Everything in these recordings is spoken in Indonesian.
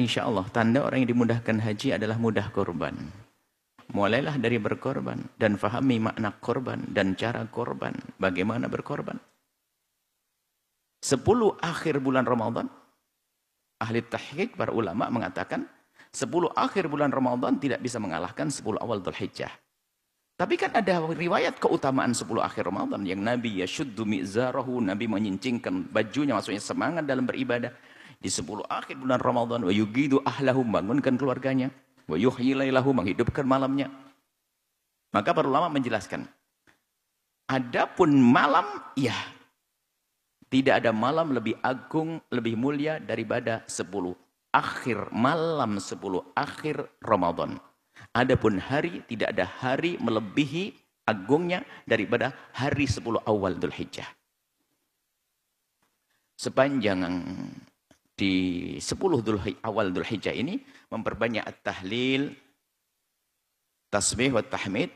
insya Allah tanda orang yang dimudahkan haji adalah mudah korban. Mulailah dari berkorban dan fahami makna korban dan cara korban. Bagaimana berkorban. 10 akhir bulan Ramadan, ahli tahqiq, para ulama mengatakan 10 akhir bulan Ramadan tidak bisa mengalahkan 10 awal Dzulhijjah. Tapi kan ada riwayat keutamaan 10 akhir Ramadan yang Nabi yashuddu mi'zarahu, Nabi menyincingkan bajunya, maksudnya semangat dalam beribadah di 10 akhir bulan Ramadan. Wa yugidu ahlahu, bangunkan keluarganya. Wa yuhyi lailahu, menghidupkan malamnya. Maka para ulama menjelaskan, adapun malam, ya, tidak ada malam lebih agung, lebih mulia daripada 10 akhir, malam 10 akhir Ramadan. Adapun hari, tidak ada hari melebihi agungnya daripada hari 10 awal Dzulhijjah. Sepanjang di 10 awal Dzulhijjah ini memperbanyak at-tahlil, tasbih wa tahmid.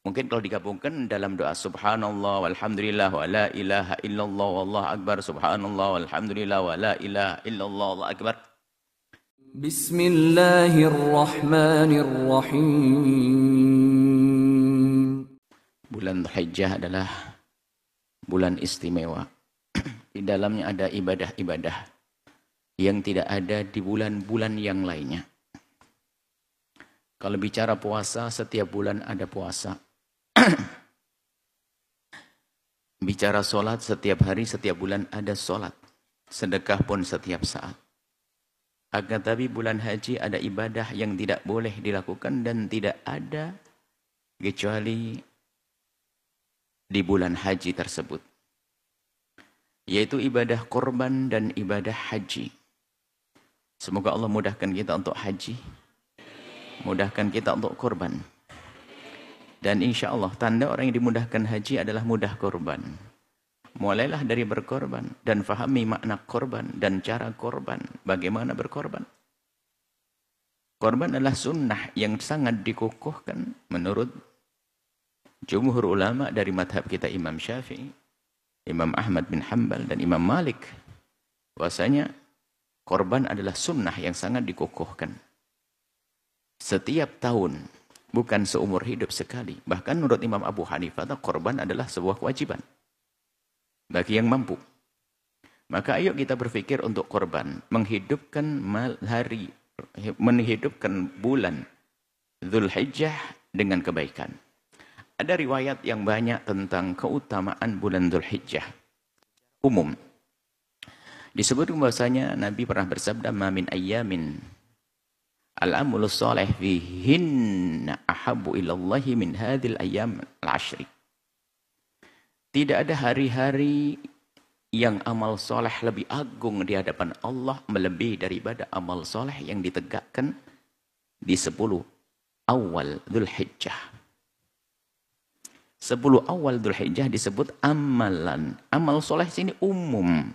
Mungkin kalau digabungkan dalam doa subhanallah walhamdulillah wa la ilaha illallah wallahu akbar, subhanallah walhamdulillah wa la ilaha illallah wallahu akbar. Bismillahirrahmanirrahim. Bulan Dzulhijjah adalah bulan istimewa. Di dalamnya ada ibadah-ibadah yang tidak ada di bulan-bulan yang lainnya. Kalau bicara puasa, setiap bulan ada puasa. Bicara sholat, setiap hari, setiap bulan ada sholat. Sedekah pun setiap saat. Akan tapi bulan haji ada ibadah yang tidak boleh dilakukan dan tidak ada kecuali di bulan haji tersebut. Yaitu ibadah korban dan ibadah haji. Semoga Allah mudahkan kita untuk haji. Mudahkan kita untuk korban. Dan insya Allah tanda orang yang dimudahkan haji adalah mudah korban. Mulailah dari berkorban dan fahami makna korban dan cara korban. Bagaimana berkorban. Korban adalah sunnah yang sangat dikukuhkan menurut jumhur ulama dari madhab kita Imam Syafi'i, Imam Ahmad bin Hanbal dan Imam Malik. Bahwasanya korban adalah sunnah yang sangat dikukuhkan. Setiap tahun, bukan seumur hidup sekali. Bahkan menurut Imam Abu Hanifah, korban adalah sebuah kewajiban bagi yang mampu. Maka ayo kita berpikir untuk korban, menghidupkan hari, menghidupkan bulan Dzulhijjah dengan kebaikan. Ada riwayat yang banyak tentang keutamaan bulan Dzulhijjah. Umum. Disebut bahwasanya Nabi pernah bersabda, "Ma min ayyamin al-amlu shalih fihinna ahabbu ilallahi min hadhil ayyam al-ashri." Tidak ada hari-hari yang amal soleh lebih agung di hadapan Allah melebihi daripada amal soleh yang ditegakkan di 10 awal Dzulhijjah. 10 awal Dzulhijjah disebut amalan. Amal soleh sini umum.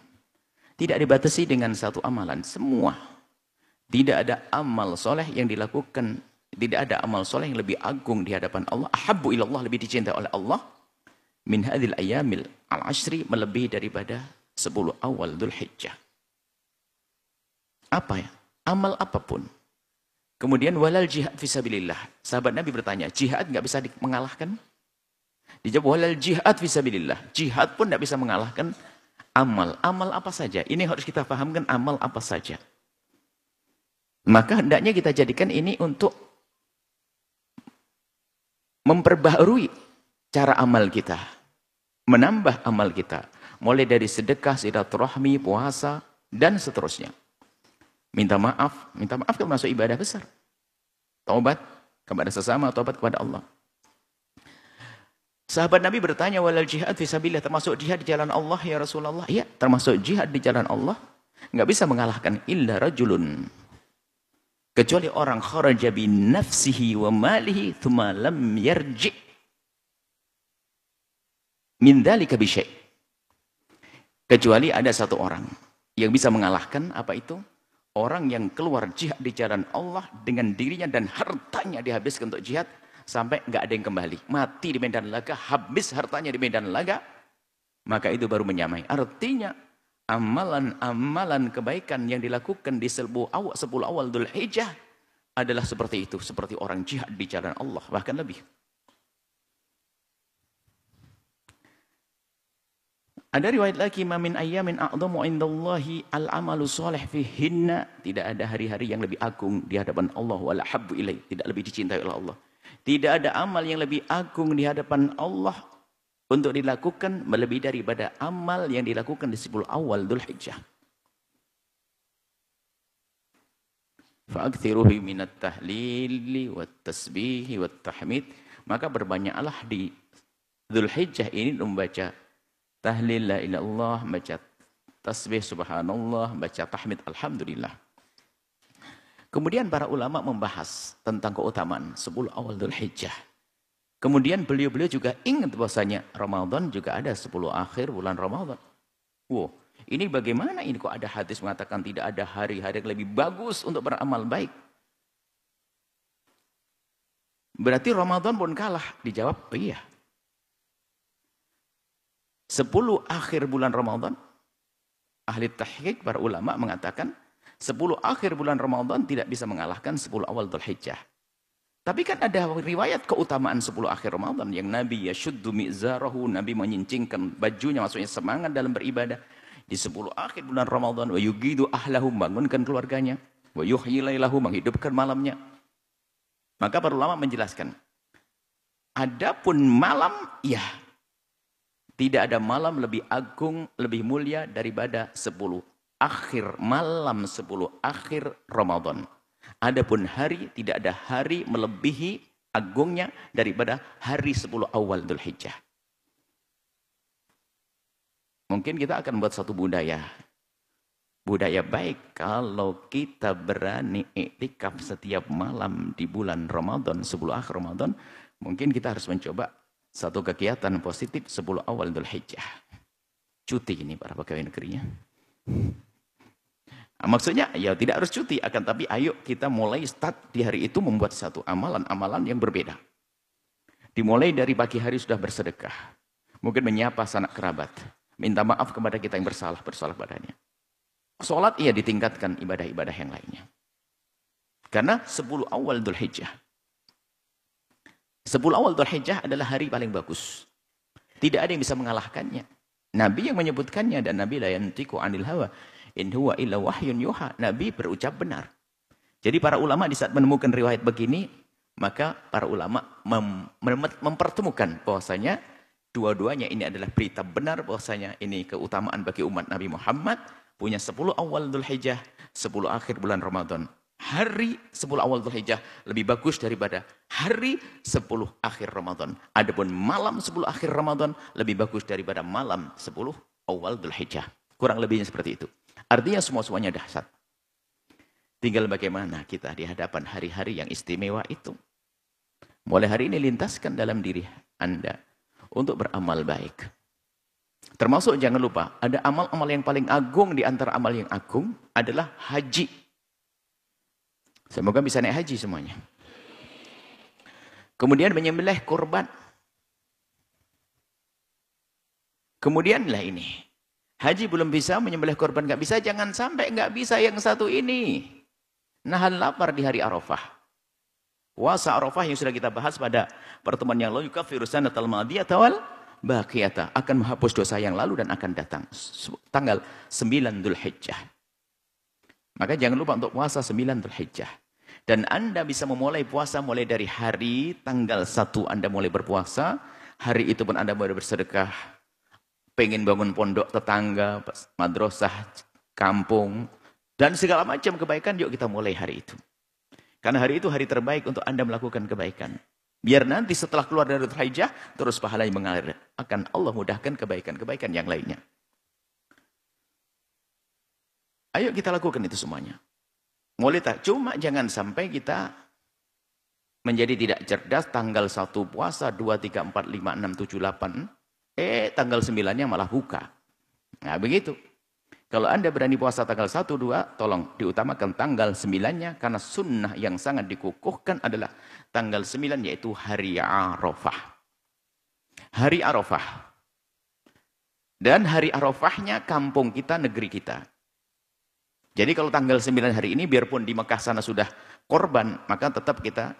Tidak dibatasi dengan satu amalan. Semua. Tidak ada amal soleh yang dilakukan. Tidak ada amal soleh yang lebih agung di hadapan Allah. Ahabbu ilallah, lebih dicintai oleh Allah. Min hadhil ayyamil al-ashri, melebihi daripada 10 awal Dzulhijjah. Apa ya? Amal apapun. Kemudian walal jihad fisabilillah. Sahabat Nabi bertanya, jihad enggak bisa mengalahkan? Dijawab walal jihad fisabilillah. Jihad pun enggak bisa mengalahkan amal. Amal apa saja? Ini harus kita pahamkan, amal apa saja. Maka hendaknya kita jadikan ini untuk memperbaharui cara amal kita, menambah amal kita, mulai dari sedekah, silaturahmi, puasa, dan seterusnya. Minta maaf kalau masuk ibadah besar. Taubat kepada sesama, taubat kepada Allah. Sahabat Nabi bertanya, walal jihad fisabilillah, termasuk jihad di jalan Allah ya Rasulullah? Iya, termasuk jihad di jalan Allah. Nggak bisa mengalahkan illa rajulun, kecuali orang kharaja bi nafsihi wa malihi thumma lam yarji' min dzalika bi syai'. Kecuali ada satu orang yang bisa mengalahkan apa itu? Orang yang keluar jihad di jalan Allah dengan dirinya dan hartanya dihabiskan untuk jihad sampai enggak ada yang kembali. Mati di medan laga, habis hartanya di medan laga, maka itu baru menyamai. Artinya amalan-amalan kebaikan yang dilakukan di 10 awal Dzulhijjah adalah seperti itu, seperti orang jihad di jalan Allah, bahkan lebih. Ada riwayat lagi, "Ma min ayyamin a'dhamu 'indallahi al-'amalu shalih fihinna." Tidak ada hari-hari yang lebih agung di hadapan Allah, wala habbu ilaih, tidak lebih dicintai oleh Allah. Tidak ada amal yang lebih agung di hadapan Allah untuk dilakukan melebihi daripada amal yang dilakukan di 10 awal Dzulhijjah. Fa'akthiruhu minat tahlili wat tasbihi wat tahmid. Maka berbanyaklah di Dzulhijjah ini membaca tahlil la ilaha illallah, baca tasbih subhanallah, baca tahmid alhamdulillah. Kemudian para ulama membahas tentang keutamaan 10 awal Dzulhijjah. Kemudian beliau-beliau juga ingat bahwasanya Ramadan juga ada 10 akhir bulan Ramadan. Wow, ini bagaimana ini kok ada hadis mengatakan tidak ada hari-hari yang lebih bagus untuk beramal baik? Berarti Ramadan pun kalah. Dijawab, oh iya. 10 akhir bulan Ramadan, ahli tahqiq, para ulama mengatakan 10 akhir bulan Ramadan tidak bisa mengalahkan 10 awal Dzulhijjah. Tapi kan ada riwayat keutamaan 10 akhir Ramadan yang Nabi yashuddu mi'zarahu, Nabi menyincingkan bajunya, maksudnya semangat dalam beribadah. Di 10 akhir bulan Ramadan, wa yugidu ahlahu, bangunkan keluarganya, wa yuhyi lailahu, menghidupkan malamnya. Maka para ulama menjelaskan, adapun malam, ya, tidak ada malam lebih agung, lebih mulia daripada 10 akhir, malam 10 akhir Ramadan. Adapun hari, tidak ada hari melebihi agungnya daripada hari 10 awal Dzulhijjah. Mungkin kita akan buat satu budaya. Budaya baik kalau kita berani iktikaf setiap malam di bulan Ramadan, 10 akhir Ramadan, mungkin kita harus mencoba satu kegiatan positif 10 awal Dzulhijjah. Cuti ini para pegawai negerinya. Maksudnya ya tidak harus cuti, akan tapi ayo kita mulai start di hari itu membuat satu amalan-amalan yang berbeda. Dimulai dari pagi hari sudah bersedekah. Mungkin menyapa sanak kerabat. Minta maaf kepada kita yang bersalah padanya. Sholat ia ditingkatkan, ibadah-ibadah yang lainnya. Karena 10 awal Dzulhijjah. 10 awal Dzulhijjah adalah hari paling bagus. Tidak ada yang bisa mengalahkannya. Nabi yang menyebutkannya, dan Nabi la yantiqu 'anil hawa in huwa illa wahyun yuha. Nabi berucap benar. Jadi para ulama di saat menemukan riwayat begini, maka para ulama mempertemukan bahwasanya dua-duanya ini adalah berita benar, bahwasanya ini keutamaan bagi umat Nabi Muhammad, punya 10 awal Dzulhijjah, 10 akhir bulan Ramadan. Hari 10 awal Dzulhijjah lebih bagus daripada hari 10 akhir Ramadan. Adapun malam 10 akhir Ramadan lebih bagus daripada malam 10 awal Dzulhijjah. Kurang lebihnya seperti itu. Artinya semuanya dahsyat. Tinggal bagaimana kita di hadapan hari-hari yang istimewa itu. Mulai hari ini lintaskan dalam diri Anda untuk beramal baik. Termasuk jangan lupa, ada amal-amal yang paling agung di antara amal yang agung adalah haji. Semoga bisa naik haji semuanya. Kemudian menyembelih kurban. Kemudianlah ini. Haji belum bisa, menyembelih kurban nggak bisa, jangan sampai nggak bisa yang satu ini. Nahan lapar di hari Arafah. Puasa Arafah yang sudah kita bahas pada pertemuan yang lalu, yukaffiru sanatal madiyata wal baqiyata, akan menghapus dosa yang lalu dan akan datang. Tanggal 9 Dzulhijjah. Maka jangan lupa untuk puasa 9 Dzulhijjah. Dan Anda bisa memulai puasa mulai dari hari tanggal 1 Anda mulai berpuasa. Hari itu pun Anda mulai bersedekah. Pengen bangun pondok tetangga, madrasah, kampung, dan segala macam kebaikan, yuk kita mulai hari itu. Karena hari itu hari terbaik untuk Anda melakukan kebaikan. Biar nanti setelah keluar dari Dzulhijjah, terus pahalanya mengalir. Akan Allah mudahkan kebaikan-kebaikan yang lainnya. Ayo kita lakukan itu semuanya. Mulai tak, cuma jangan sampai kita menjadi tidak cerdas tanggal 1 puasa, 2, 3, 4, 5, 6, 7, 8. Tanggal 9-nya malah buka. Nah begitu. Kalau Anda berani puasa tanggal 1, 2, tolong diutamakan tanggal 9-nya. Karena sunnah yang sangat dikukuhkan adalah tanggal 9, yaitu hari Arafah. Hari Arafah. Dan hari Arafahnya kampung kita, negeri kita. Jadi kalau tanggal 9 hari ini, biarpun di Mekah sana sudah korban, maka tetap kita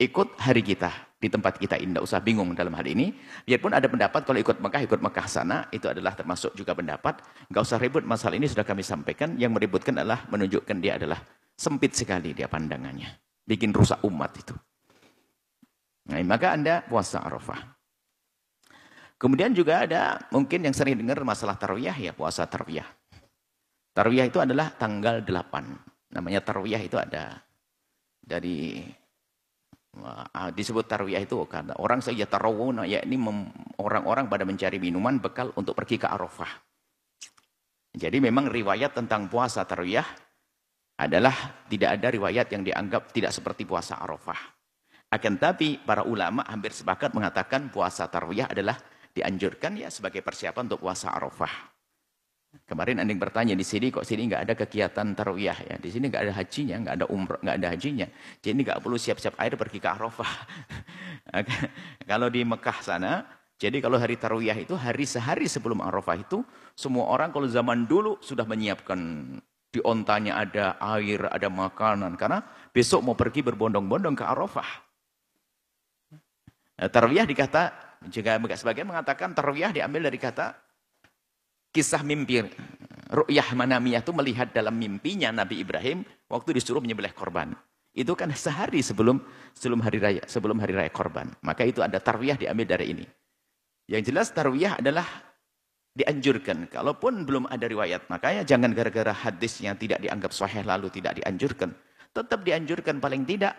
ikut hari kita, di tempat kita. Tidak usah bingung dalam hal ini. Biarpun ada pendapat kalau ikut Mekah sana, itu adalah termasuk juga pendapat. Nggak usah ribut, masalah ini sudah kami sampaikan. Yang meributkan adalah menunjukkan dia adalah sempit sekali dia pandangannya. Bikin rusak umat itu. Nah, maka Anda puasa Arafah. Kemudian juga ada mungkin yang sering dengar masalah tarwiyah, ya puasa tarwiyah. Tarwiyah itu adalah tanggal 8. Namanya tarwiyah itu ada dari disebut tarwiyah itu karena orang saja tarawun, yakni orang-orang pada mencari minuman bekal untuk pergi ke Arafah. Jadi memang riwayat tentang puasa tarwiyah adalah tidak ada riwayat yang dianggap tidak seperti puasa Arafah. Akan tapi para ulama hampir sepakat mengatakan puasa tarwiyah adalah dianjurkan ya sebagai persiapan untuk puasa Arafah. Kemarin ada yang bertanya di sini, kok sini nggak ada kegiatan tarwiyah ya? Di sini nggak ada hajinya, nggak ada umrah, nggak ada hajinya. Jadi nggak perlu siap-siap air pergi ke Arafah. Kalau di Mekah sana, jadi kalau hari tarwiyah itu hari sehari sebelum Arafah itu, semua orang kalau zaman dulu sudah menyiapkan di ontanya ada air, ada makanan, karena besok mau pergi berbondong-bondong ke Arafah. Tarwiyah dikata, juga sebagian mengatakan tarwiyah diambil dari kata kisah mimpi, ru'yah manamiyah itu melihat dalam mimpinya Nabi Ibrahim waktu disuruh menyembelih korban. Itu kan sehari sebelum hari raya korban. Maka itu ada tarwiyah diambil dari ini. Yang jelas tarwiyah adalah dianjurkan. Kalaupun belum ada riwayat, makanya jangan gara-gara hadis yang tidak dianggap sahih lalu tidak dianjurkan. Tetap dianjurkan paling tidak.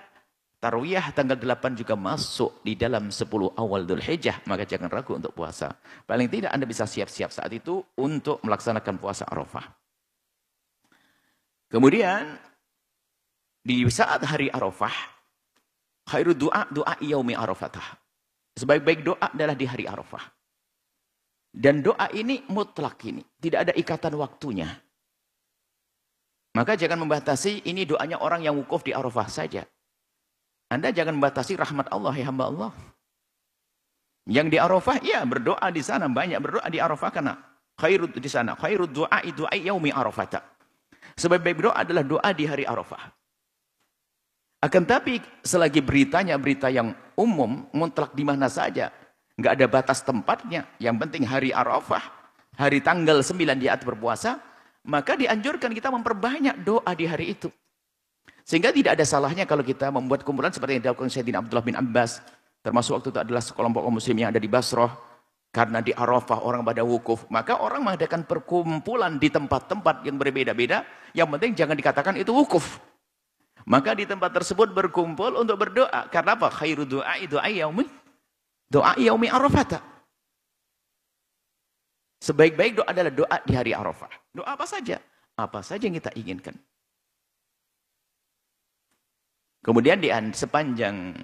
Tarwiyah tanggal 8 juga masuk di dalam 10 awal Dzulhijjah, maka jangan ragu untuk puasa. Paling tidak Anda bisa siap-siap saat itu untuk melaksanakan puasa Arafah. Kemudian di saat hari Arafah, khairu doa yaumi Arafatah. Sebaik-baik doa adalah di hari Arafah. Dan doa ini mutlak ini, tidak ada ikatan waktunya. Maka jangan membatasi ini doanya orang yang wukuf di Arafah saja. Anda jangan membatasi rahmat Allah, ya hamba Allah. Yang di Arafah, ya berdoa di sana. Banyak berdoa di Arafah karena khairud di sana. Khairud doa yaumi Arafata. Sebaik-baik doa adalah doa di hari Arafah. Akan tapi selagi beritanya berita yang umum, mutlak di mana saja. Nggak ada batas tempatnya. Yang penting hari Arafah, hari tanggal 9 di saat berpuasa, maka dianjurkan kita memperbanyak doa di hari itu. Sehingga tidak ada salahnya kalau kita membuat kumpulan seperti yang dilakukan Sayyidina Abdullah bin Abbas. Termasuk waktu itu adalah sekelompok kaum muslim yang ada di Basrah. Karena di Arafah orang pada wukuf. Maka orang mengadakan perkumpulan di tempat-tempat yang berbeda-beda. Yang penting jangan dikatakan itu wukuf. Maka di tempat tersebut berkumpul untuk berdoa. Karena apa? Khairu doa yaumi Arafata. Sebaik-baik doa adalah doa di hari Arafah. Doa apa saja? Apa saja yang kita inginkan. Kemudian di sepanjang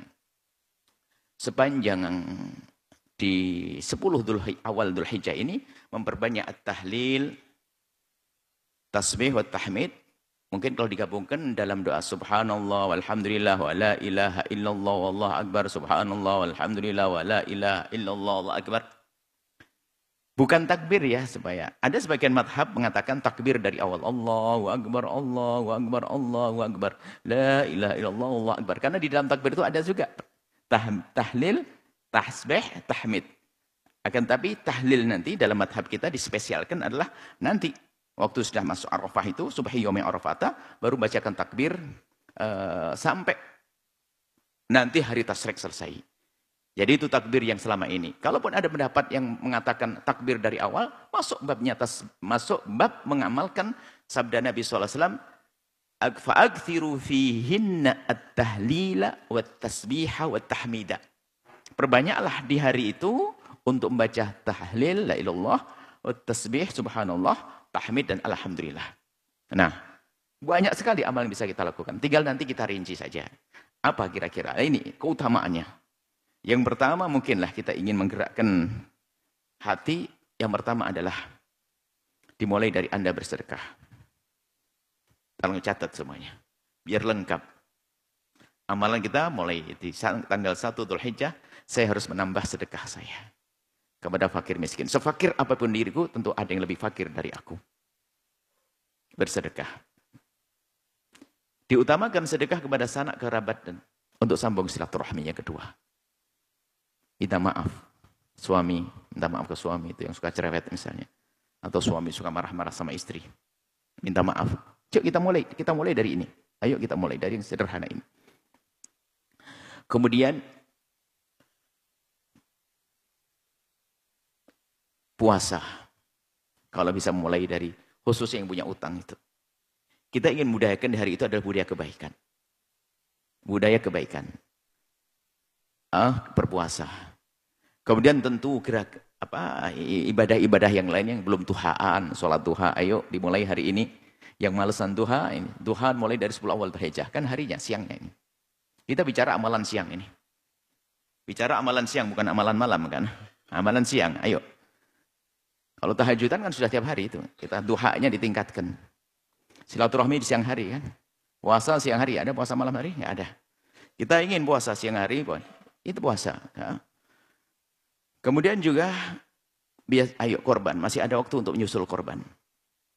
di 10 awal Dzulhijjah ini memperbanyak at-tahlil, tasbih wa tahmid. Mungkin kalau digabungkan dalam doa subhanallah walhamdulillah wa la ilaha illallah wallahu akbar, subhanallah walhamdulillah wa la ilaha illallah wallahu akbar. Bukan takbir ya, supaya ada sebagian madhab mengatakan takbir dari awal Allahu Akbar, Allahu Akbar, Allahu Akbar, la ilaha illallah, Allahu Akbar. Karena di dalam takbir itu ada juga tahlil, tasbih, tahmid. Akan tapi tahlil nanti dalam madhab kita dispesialkan adalah nanti waktu sudah masuk Arafah itu subhi yaumi Arafata baru bacakan takbir sampai nanti hari tasyrik selesai. Jadi itu takbir yang selama ini. Kalaupun ada pendapat yang mengatakan takbir dari awal, masuk bab mengamalkan sabda Nabi SAW, fa'akthiru fihinna at-tahlila wat-tasbiha wat-tahmida. Perbanyaklah di hari itu untuk membaca tahlil, la ilallah, wat-tasbih, subhanallah, tahmid, dan alhamdulillah. Nah, banyak sekali amal yang bisa kita lakukan. Tinggal nanti kita rinci saja. Apa kira-kira? Ini keutamaannya. Yang pertama mungkinlah kita ingin menggerakkan hati. Yang pertama adalah dimulai dari Anda bersedekah. Tolong catat semuanya. Biar lengkap. Amalan kita mulai di tanggal 1 Dzulhijjah, saya harus menambah sedekah saya. kepada fakir miskin. Sefakir apapun diriku, tentu ada yang lebih fakir dari aku. Bersedekah. Diutamakan sedekah kepada sanak kerabat dan untuk sambung silaturahmi yang kedua. Minta maaf. Suami, minta maaf ke suami itu yang suka cerewet misalnya. Atau suami suka marah-marah sama istri. Minta maaf. Yuk kita mulai dari ini. Ayo kita mulai dari yang sederhana ini. Kemudian puasa. Kalau bisa mulai dari khususnya yang punya utang itu. Kita ingin mudahakan di hari itu adalah budaya kebaikan. Budaya kebaikan. Berpuasa. Kemudian tentu ibadah-ibadah yang lain yang belum duhaan, sholat duha, ayo dimulai hari ini. Yang malesan duha, ini duha mulai dari 10 awal Dzulhijjah, kan harinya, siangnya ini. Kita bicara amalan siang ini. Bicara amalan siang, bukan amalan malam kan. Amalan siang, ayo. Kalau tahajudan kan sudah tiap hari itu. Kita duhanya ditingkatkan. Silaturahmi di siang hari kan. Puasa siang hari, ada puasa malam hari? Nggak ada. Kita ingin puasa siang hari, itu puasa. Ya. Kemudian juga, ayo korban. Masih ada waktu untuk menyusul korban.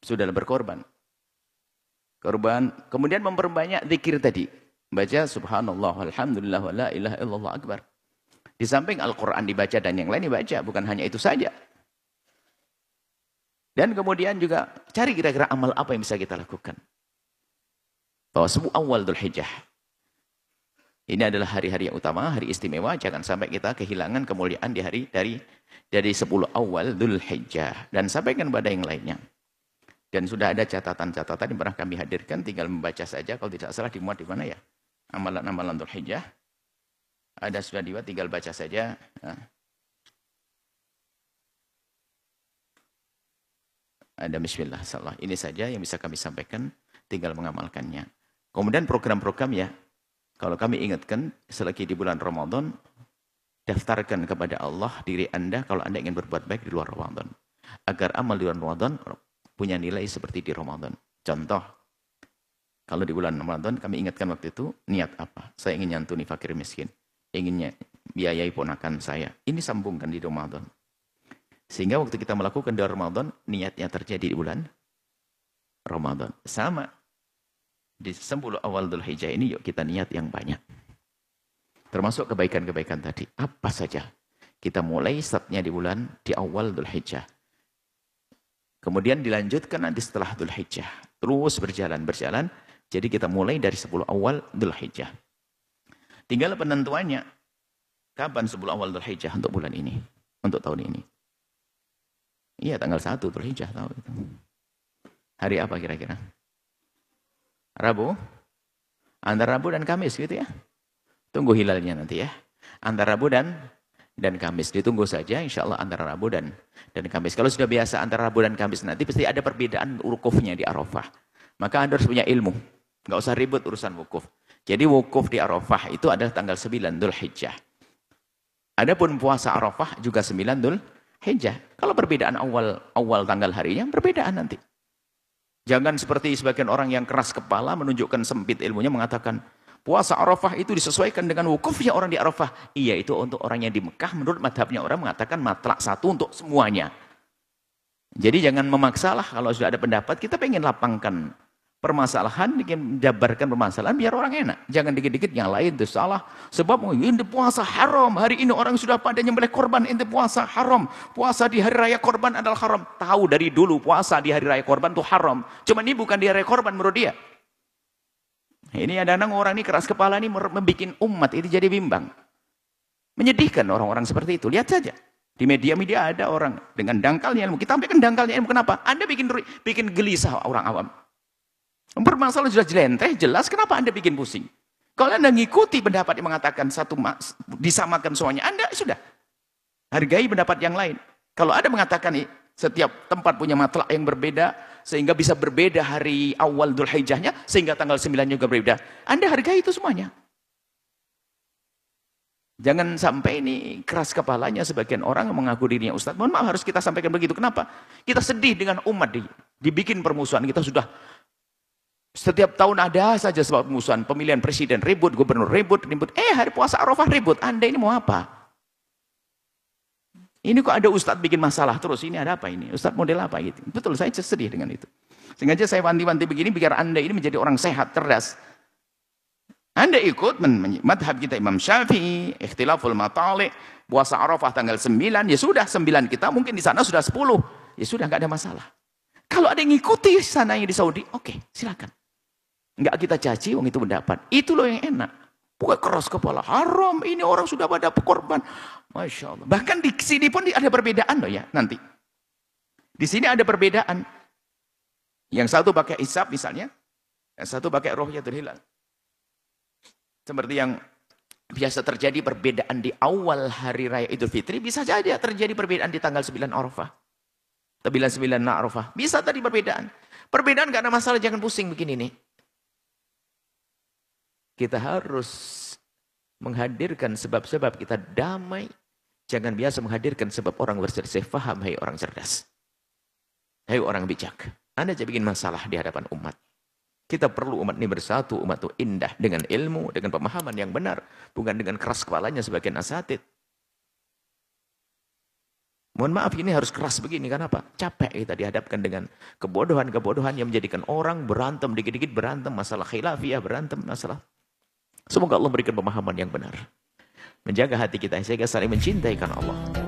Sudah berkorban. Korban. Kemudian memperbanyak zikir tadi. Baca subhanallah, alhamdulillah, wa la ilaha illallah akbar. Di samping Al-Quran dibaca dan yang lain dibaca. Bukan hanya itu saja. Dan kemudian juga cari kira-kira amal apa yang bisa kita lakukan. Bahwa 10 awal Dzulhijjah. Ini adalah hari-hari yang utama, hari istimewa. Jangan sampai kita kehilangan kemuliaan di hari dari 10 awal Dzulhijjah. Dan sampaikan pada yang lainnya. Dan sudah ada catatan-catatan yang pernah kami hadirkan. Tinggal membaca saja. Kalau tidak salah dimuat di mana ya? Amalan-amalan Dzulhijjah. Ada sudah dibuat, tinggal baca saja. Nah. Ada bismillah. Ini saja yang bisa kami sampaikan. Tinggal mengamalkannya. Kemudian program-program ya. Kalau kami ingatkan, selagi di bulan Ramadan, daftarkan kepada Allah diri Anda kalau Anda ingin berbuat baik di luar Ramadan. Agar amal di luar Ramadan punya nilai seperti di Ramadan. Contoh, kalau di bulan Ramadan kami ingatkan waktu itu, niat apa? Saya ingin nyantuni fakir miskin. Inginnya biayai ponakan saya. Ini sambungkan di Ramadan. Sehingga waktu kita melakukan di Ramadan, niatnya terjadi di bulan Ramadan. Sama. Di 10 awal Dzulhijjah ini yuk kita niat yang banyak. Termasuk kebaikan-kebaikan tadi. Apa saja. Kita mulai startnya di awal Dzulhijjah. Kemudian dilanjutkan nanti setelah Dzulhijjah. Terus berjalan. Jadi kita mulai dari 10 awal Dzulhijjah. Tinggal penentuannya. Kapan 10 awal Dzulhijjah untuk bulan ini? Untuk tahun ini. Iya, tanggal 1 Dzulhijjah tahu itu. Hari apa kira-kira? Rabu? Antara Rabu dan Kamis gitu ya. Tunggu hilalnya nanti ya. Antara Rabu dan Kamis. Ditunggu saja insya Allah antara Rabu dan Kamis. Kalau sudah biasa antara Rabu dan Kamis nanti pasti ada perbedaan wukufnya di Arafah. Maka Anda harus punya ilmu. Nggak usah ribut urusan wukuf. Jadi wukuf di Arafah itu adalah tanggal 9 Dzulhijjah. Adapun puasa Arafah juga 9 Dzulhijjah. Kalau perbedaan awal tanggal harinya, perbedaan nanti. Jangan seperti sebagian orang yang keras kepala menunjukkan sempit ilmunya mengatakan puasa Arafah itu disesuaikan dengan wukufnya orang di Arafah. Iya, itu untuk orang yang di Mekah menurut madhabnya orang mengatakan matlak satu untuk semuanya. Jadi jangan memaksalah kalau sudah ada pendapat kita pengen lapangkan permasalahan, ingin menjabarkan permasalahan biar orang enak. Jangan dikit-dikit yang lain itu salah. Sebab ini puasa haram. Hari ini orang sudah pada nyembelih korban, ini puasa haram. Puasa di hari raya korban adalah haram. Tahu dari dulu puasa di hari raya korban itu haram. Cuma ini bukan di hari raya korban menurut dia. Ini ada orang ini keras kepala ini membuat umat itu jadi bimbang. Menyedihkan orang-orang seperti itu. Lihat saja. Di media-media ada orang dengan dangkalnya ilmu. Kita sampaikan dangkalnya ilmu. Kenapa? Anda bikin gelisah orang awam. Permasalahan sudah jelenteh, jelas, kenapa Anda bikin pusing? Kalau Anda ngikuti pendapat yang mengatakan satu disamakan semuanya, Anda sudah hargai pendapat yang lain. Kalau ada mengatakan setiap tempat punya matlak yang berbeda, sehingga bisa berbeda hari awal Dzulhijjahnya, sehingga tanggal 9 juga berbeda, Anda hargai itu semuanya. Jangan sampai ini keras kepalanya sebagian orang yang mengaku dirinya Ustaz. Mohon maaf harus kita sampaikan begitu. Kenapa? Kita sedih dengan umat dibikin permusuhan. Kita sudah setiap tahun ada saja sebab permusuhan. Pemilihan presiden ribut, gubernur ribut. Hari puasa Arafah ribut. Anda ini mau apa? Ini kok ada ustadz bikin masalah terus, ini ada apa ini? Ustadz model apa gitu? Betul, saya sedih dengan itu. Sengaja saya wanti-wanti begini biar Anda ini menjadi orang sehat, cerdas. Anda ikut madhab kita Imam Syafi'i, ikhtilaful matali', puasa Arafah tanggal 9, ya sudah 9 kita, mungkin di sana sudah 10. Ya sudah, nggak ada masalah. Kalau ada yang ngikuti sananya di Saudi, oke, silakan. Nggak kita caci, wong itu pendapat. Itu loh yang enak. Bukan keras kepala, haram, ini orang sudah pada korban. Masya Allah. Bahkan di sini pun ada perbedaan loh ya, nanti. Di sini ada perbedaan. Yang satu pakai hisab misalnya, yang satu pakai ruhyatul hilal. Seperti yang biasa terjadi perbedaan di awal hari raya Idul Fitri, bisa jadi terjadi perbedaan di tanggal 9 Arafah. 9 Arafah. Bisa tadi perbedaan. Perbedaan gak ada masalah, jangan pusing begini nih. Kita harus menghadirkan sebab-sebab kita damai. Jangan biasa menghadirkan sebab orang berselisih faham, hai orang cerdas. Hai orang bijak. Anda jangan bikin masalah di hadapan umat. Kita perlu umat ini bersatu, umat itu indah dengan ilmu, dengan pemahaman yang benar, bukan dengan keras kepalanya sebagian asatid. Mohon maaf, ini harus keras begini, kenapa? Capek kita dihadapkan dengan kebodohan-kebodohan yang menjadikan orang berantem, dikit-dikit berantem, masalah khilafiyah berantem, masalah. Semoga Allah berikan pemahaman yang benar. Menjaga hati kita sehingga saling mencintai karena Allah.